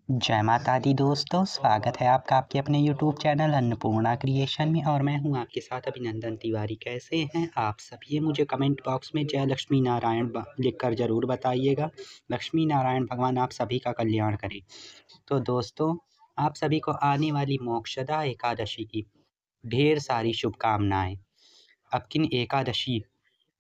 जय माता दी दोस्तों, स्वागत है आपका आपके अपने यूट्यूब चैनल अन्नपूर्णा क्रिएशन में। और मैं हूं आपके साथ अभिनंदन तिवारी। कैसे हैं आप सभी? मुझे कमेंट बॉक्स में जय लक्ष्मी नारायण लिखकर ज़रूर बताइएगा। लक्ष्मी नारायण भगवान आप सभी का कल्याण करें। तो दोस्तों, आप सभी को आने वाली मोक्षदा एकादशी की ढेर सारी शुभकामनाएं। अब किन एकादशी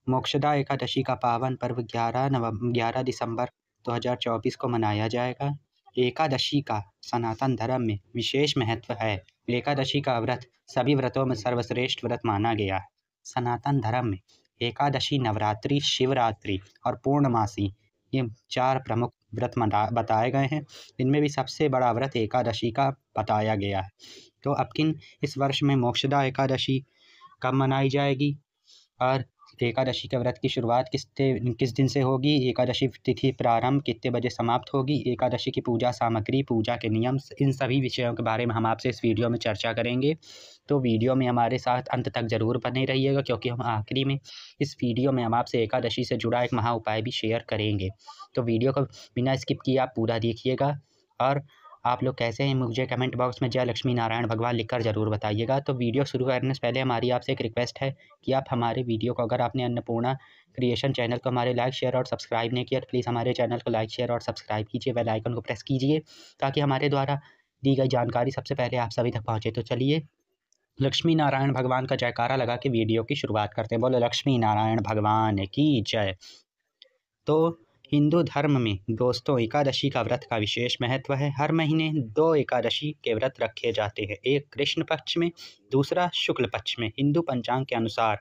मोक्षदा एकादशी का पावन पर्व 11 दिसंबर 2024 को मनाया जाएगा। एकादशी का सनातन धर्म में विशेष महत्व है। एकादशी का व्रत सभी व्रतों में सर्वश्रेष्ठ व्रत माना गया है। सनातन धर्म में एकादशी, नवरात्रि, शिवरात्रि और पूर्णमासी ये 4 प्रमुख व्रत बताए गए हैं। इनमें भी सबसे बड़ा व्रत एकादशी का बताया गया है। तो अब किन इस वर्ष में मोक्षदा एकादशी कब मनाई जाएगी और एकादशी के व्रत की शुरुआत किस दिन से होगी, एकादशी तिथि प्रारंभ कितने बजे समाप्त होगी, एकादशी की पूजा सामग्री, पूजा के नियम, इन सभी विषयों के बारे में हम आपसे इस वीडियो में चर्चा करेंगे। तो वीडियो में हमारे साथ अंत तक ज़रूर बने रहिएगा, क्योंकि हम आखिरी में इस वीडियो में हम आपसे एकादशी से जुड़ा एक महा उपाय भी शेयर करेंगे। तो वीडियो को बिना स्किप किए आप पूरा देखिएगा। और आप लोग कैसे हैं मुझे कमेंट बॉक्स में जय लक्ष्मी नारायण भगवान लिखकर ज़रूर बताइएगा। तो वीडियो शुरू करने से पहले हमारी आपसे एक रिक्वेस्ट है कि आप हमारे वीडियो को, अगर आपने अन्नपूर्णा क्रिएशन चैनल को हमारे लाइक शेयर और सब्सक्राइब नहीं किया तो प्लीज़ हमारे चैनल को लाइक शेयर और सब्सक्राइब कीजिए, बेल आइकन को प्रेस कीजिए ताकि हमारे द्वारा दी गई जानकारी सबसे पहले आप सभी तक पहुँचे। तो चलिए लक्ष्मी नारायण भगवान का जयकारा लगा के वीडियो की शुरुआत करते हैं। बोलो लक्ष्मी नारायण भगवान की जय। तो हिंदू धर्म में दोस्तों एकादशी का व्रत का विशेष महत्व है। हर महीने 2 एकादशी के व्रत रखे जाते हैं, एक कृष्ण पक्ष में, दूसरा शुक्ल पक्ष में। हिंदू पंचांग के अनुसार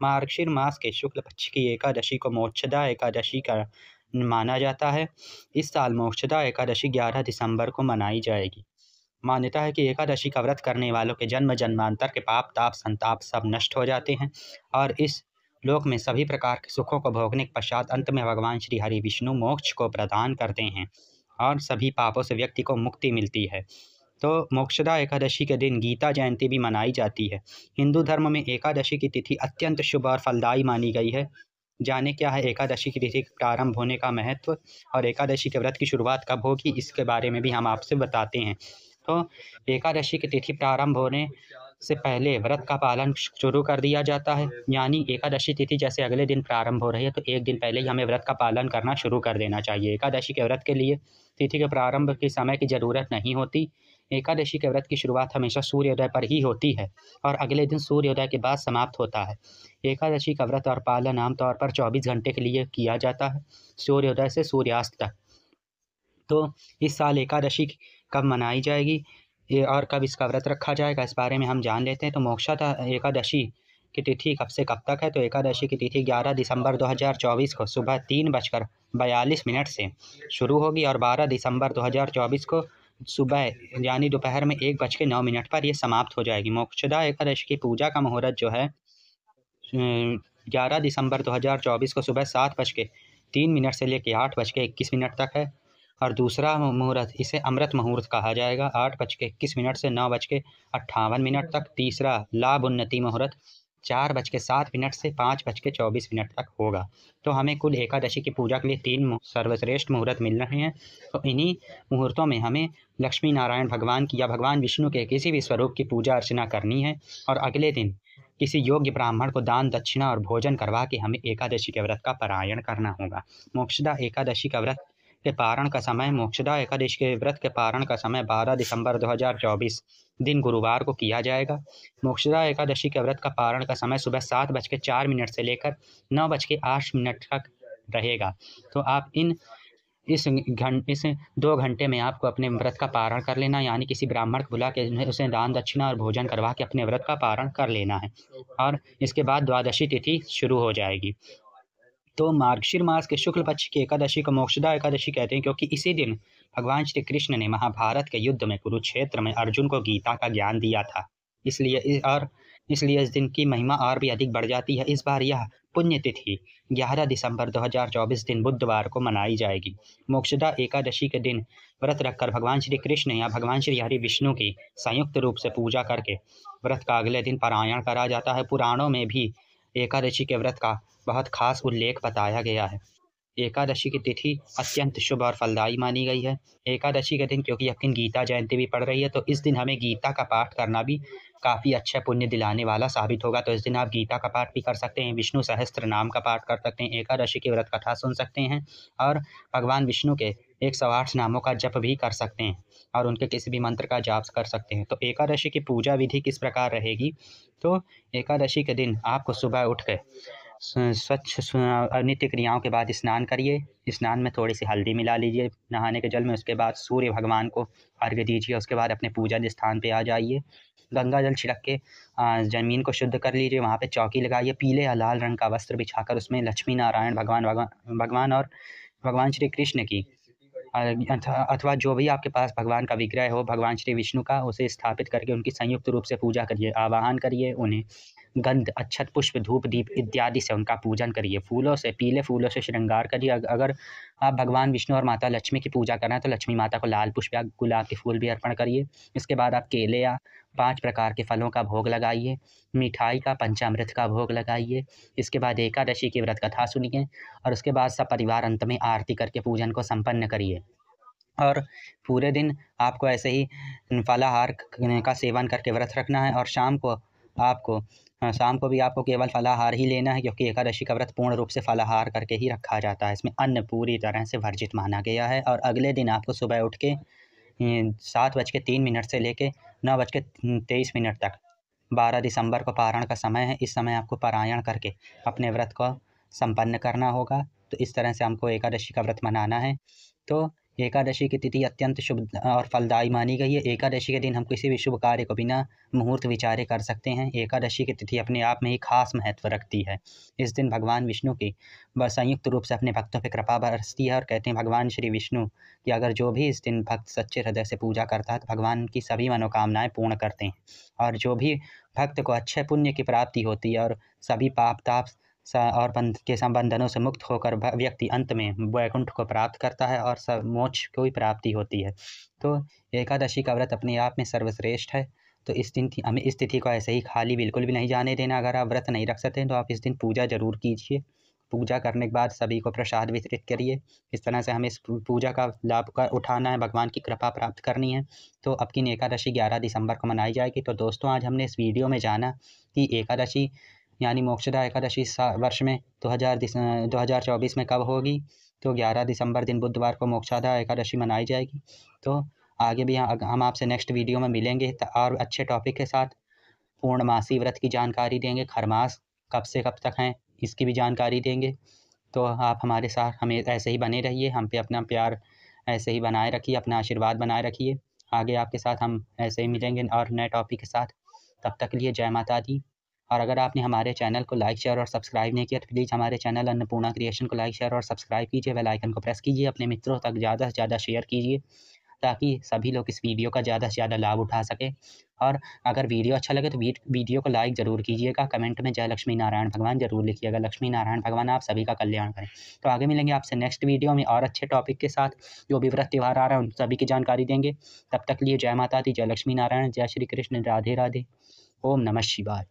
मार्गशीर मास के शुक्ल पक्ष की एकादशी को मोक्षदा एकादशी का माना जाता है। इस साल मोक्षदा एकादशी 11 दिसंबर को मनाई जाएगी। मान्यता है कि एकादशी का व्रत करने वालों के जन्म जन्मांतर के पाप ताप संताप सब नष्ट हो जाते हैं और इस लोक में सभी प्रकार के सुखों को भोगने के पश्चात अंत में भगवान श्री हरि विष्णु मोक्ष को प्रदान करते हैं और सभी पापों से व्यक्ति को मुक्ति मिलती है। तो मोक्षदा एकादशी के दिन गीता जयंती भी मनाई जाती है। हिंदू धर्म में एकादशी की तिथि अत्यंत शुभ और फलदायी मानी गई है। जाने क्या है एकादशी की तिथि प्रारंभ होने का महत्व और एकादशी के व्रत की शुरुआत कब होगी, इसके बारे में भी हम आपसे बताते हैं। तो एकादशी की तिथि प्रारंभ होने से पहले व्रत का पालन शुरू कर दिया जाता है। यानी एकादशी तिथि जैसे अगले दिन प्रारंभ हो रही है तो एक दिन पहले ही हमें व्रत का पालन करना शुरू कर देना चाहिए। एकादशी के व्रत के लिए तिथि के प्रारंभ के समय की ज़रूरत नहीं होती। एकादशी के व्रत की शुरुआत हमेशा सूर्योदय पर ही होती है और अगले दिन सूर्योदय के बाद समाप्त होता है। एकादशी का व्रत और पालन आमतौर पर 24 घंटे के लिए किया जाता है, सूर्योदय से सूर्यास्त तक। तो इस साल एकादशी कब मनाई जाएगी और कब इसका व्रत रखा जाएगा, इस बारे में हम जान लेते हैं। तो मोक्षदा एकादशी की तिथि कब से कब तक है? तो एकादशी की तिथि 11 दिसंबर 2024 को सुबह 3:42 से शुरू होगी और 12 दिसंबर 2024 को सुबह यानी दोपहर में 1:09 पर ये समाप्त हो जाएगी। मोक्षदा एकादशी की पूजा का मुहूर्त जो है 11 दिसंबर 2024 को सुबह 7:03 से लेकर 8:21 तक है और दूसरा मुहूर्त इसे अमृत मुहूर्त कहा जाएगा, 8:21 से 9:58 तक। तीसरा लाभ उन्नति मुहूर्त 4:07 से 5:24 तक होगा। तो हमें कुल एकादशी की पूजा के लिए 3 सर्वश्रेष्ठ मुहूर्त मिल रहे हैं। तो इन्हीं मुहूर्तों में हमें लक्ष्मी नारायण भगवान की या भगवान विष्णु के किसी भी स्वरूप की पूजा अर्चना करनी है और अगले दिन किसी योग्य ब्राह्मण को दान दक्षिणा और भोजन करवा के हमें एकादशी के व्रत का पारायण करना होगा। मोक्षदा एकादशी का व्रत के पारण का समय मोक्षदा एकादशी के व्रत के पारण का समय 12 दिसंबर 2024 दिन गुरुवार को किया जाएगा। मोक्षदा एकादशी के व्रत का पारण का समय सुबह 7:04 से लेकर 9:08 तक रहेगा। तो आप इस 2 घंटे में आपको अपने व्रत का पारण कर लेना, यानी किसी ब्राह्मण को बुला के उसे दान दक्षिणा और भोजन करवा के अपने व्रत का पारण कर लेना है और इसके बाद द्वादशी तिथि शुरू हो जाएगी। तो मार्गशीर मास के शुक्ल पक्ष की एकादशी को मोक्षदा एकादशी कहते हैं, क्योंकि इसी दिन भगवान श्री कृष्ण ने महाभारत के युद्ध में कुरुक्षेत्र में अर्जुन को गीता का ज्ञान दिया था। इसलिए इस दिन की महिमा और भी अधिक बढ़ जाती है। इस बार यह पुण्यतिथि 11 दिसंबर 2024 दिन बुधवार को मनाई जाएगी। मोक्षदा एकादशी के दिन व्रत रखकर भगवान श्री कृष्ण या भगवान श्री हरि विष्णु की संयुक्त रूप से पूजा करके व्रत का अगले दिन पारायण करा जाता है। पुराणों में भी एकादशी के व्रत का बहुत खास उल्लेख बताया गया है। एकादशी की तिथि अत्यंत शुभ और फलदायी मानी गई है। एकादशी के दिन क्योंकि यकीन गीता जयंती भी पड़ रही है, तो इस दिन हमें गीता का पाठ करना भी काफ़ी अच्छा पुण्य दिलाने वाला साबित होगा। तो इस दिन आप गीता का पाठ भी कर सकते हैं, विष्णु सहस्त्र नाम का पाठ कर सकते हैं, एकादशी की व्रत कथा सुन सकते हैं और भगवान विष्णु के 108 नामों का जप भी कर सकते हैं और उनके किसी भी मंत्र का जाप कर सकते हैं। तो एकादशी की पूजा विधि किस प्रकार रहेगी? तो एकादशी के दिन आपको सुबह उठ के स्वच्छ नित्य क्रियाओं के बाद स्नान करिए। स्नान में थोड़ी सी हल्दी मिला लीजिए नहाने के जल में। उसके बाद सूर्य भगवान को अर्घ्य दीजिए। उसके बाद अपने पूजा स्थान पे आ जाइए। गंगा जल छिड़क के ज़मीन को शुद्ध कर लीजिए। वहाँ पे चौकी लगाइए। पीले या लाल रंग का वस्त्र बिछाकर उसमें लक्ष्मी नारायण भगवान और भगवान श्री कृष्ण की अथवा जो भी आपके पास भगवान का विग्रह हो, भगवान श्री विष्णु का, उसे स्थापित करके उनकी संयुक्त रूप से पूजा करिए, आवाहन करिए। उन्हें गंध, अक्षत, पुष्प, धूप, दीप इत्यादि से उनका पूजन करिए। फूलों से, पीले फूलों से श्रृंगार करिए। अगर आप भगवान विष्णु और माता लक्ष्मी की पूजा कर रहे हैं तो लक्ष्मी माता को लाल पुष्प या गुलाब के फूल भी अर्पण करिए। इसके बाद आप केले या 5 प्रकार के फलों का भोग लगाइए। मिठाई का, पंचामृत का भोग लगाइए। इसके बाद एकादशी की व्रत कथा सुनिए और उसके बाद सब परिवार अंत में आरती करके पूजन को संपन्न करिए। और पूरे दिन आपको ऐसे ही फलाहार का सेवन करके व्रत रखना है और शाम को भी आपको केवल फलाहार ही लेना है, क्योंकि एकादशी का व्रत पूर्ण रूप से फलाहार करके ही रखा जाता है। इसमें अन्न पूरी तरह से वर्जित माना गया है। और अगले दिन आपको सुबह उठ के 7:03 से लेके 9:23 तक 12 दिसंबर को पारण का समय है। इस समय आपको पारायण करके अपने व्रत को संपन्न करना होगा। तो इस तरह से हमको एकादशी का व्रत मनाना है। तो एकादशी की तिथि अत्यंत शुभ और फलदायी मानी गई है। एकादशी के दिन हम किसी भी शुभ कार्य को बिना मुहूर्त विचारे कर सकते हैं। एकादशी की तिथि अपने आप में ही खास महत्व रखती है। इस दिन भगवान विष्णु की संयुक्त रूप से अपने भक्तों पर कृपा बरसती है और कहते हैं भगवान श्री विष्णु कि अगर जो भी इस दिन भक्त सच्चे हृदय से पूजा करता है तो भगवान उनकी सभी मनोकामनाएं पूर्ण करते हैं। और जो भी भक्त को अच्छे पुण्य की प्राप्ति होती है और सभी पाप ताप और बंधनों से मुक्त होकर व्यक्ति अंत में वैकुंठ को प्राप्त करता है और मोक्ष को भी प्राप्ति होती है। तो एकादशी का व्रत अपने आप में सर्वश्रेष्ठ है। तो इस दिन हमें इस तिथि को ऐसे ही खाली बिल्कुल भी नहीं जाने देना। अगर आप व्रत नहीं रख सकते हैं तो आप इस दिन पूजा ज़रूर कीजिए। पूजा करने के बाद सभी को प्रसाद वितरित करिए। इस तरह से हमें इस पूजा का लाभ का उठाना है, भगवान की कृपा प्राप्त करनी है। तो अब की एकादशी 11 दिसंबर को मनाई जाएगी। तो दोस्तों, आज हमने इस वीडियो में जाना कि एकादशी यानी मोक्षदा एकादशी वर्ष में 2024 में कब होगी। तो 11 दिसंबर दिन बुधवार को मोक्षदा एकादशी मनाई जाएगी। तो आगे भी हम आपसे नेक्स्ट वीडियो में मिलेंगे और अच्छे टॉपिक के साथ। पूर्णमासी व्रत की जानकारी देंगे, खरमास कब से कब तक हैं इसकी भी जानकारी देंगे। तो आप हमारे साथ हमें ऐसे ही बने रहिए, हम पे अपना प्यार ऐसे ही बनाए रखिए, अपना आशीर्वाद बनाए रखिए। आगे आपके साथ हम ऐसे ही मिलेंगे और नए टॉपिक के साथ। तब तक के लिए जय माता दी। और अगर आपने हमारे चैनल को लाइक, शेयर और सब्सक्राइब नहीं किया तो प्लीज़ हमारे चैनल अन्नपूर्णा क्रिएशन को लाइक, शेयर और सब्सक्राइब कीजिए। बेल आइकन को प्रेस कीजिए। अपने मित्रों तक ज़्यादा से ज़्यादा शेयर कीजिए ताकि सभी लोग इस वीडियो का ज़्यादा से ज़्यादा लाभ उठा सकें। और अगर वीडियो अच्छा लगे तो वीडियो को लाइक ज़रूर कीजिएगा। कमेंट में जय लक्ष्मी नारायण भगवान ज़रूर लिखिएगा। लक्ष्मी नारायण भगवान आप सभी का कल्याण करें। तो आगे मिलेंगे आपसे नेक्स्ट वीडियो में और अच्छे टॉपिक के साथ। जो भी व्रत त्यौहार आ रहा है उन सभी की जानकारी देंगे। तब तक के लिए जय माता दी, जय लक्ष्मी नारायण, जय श्री कृष्ण, राधे राधे, ओम नमः शिवाय।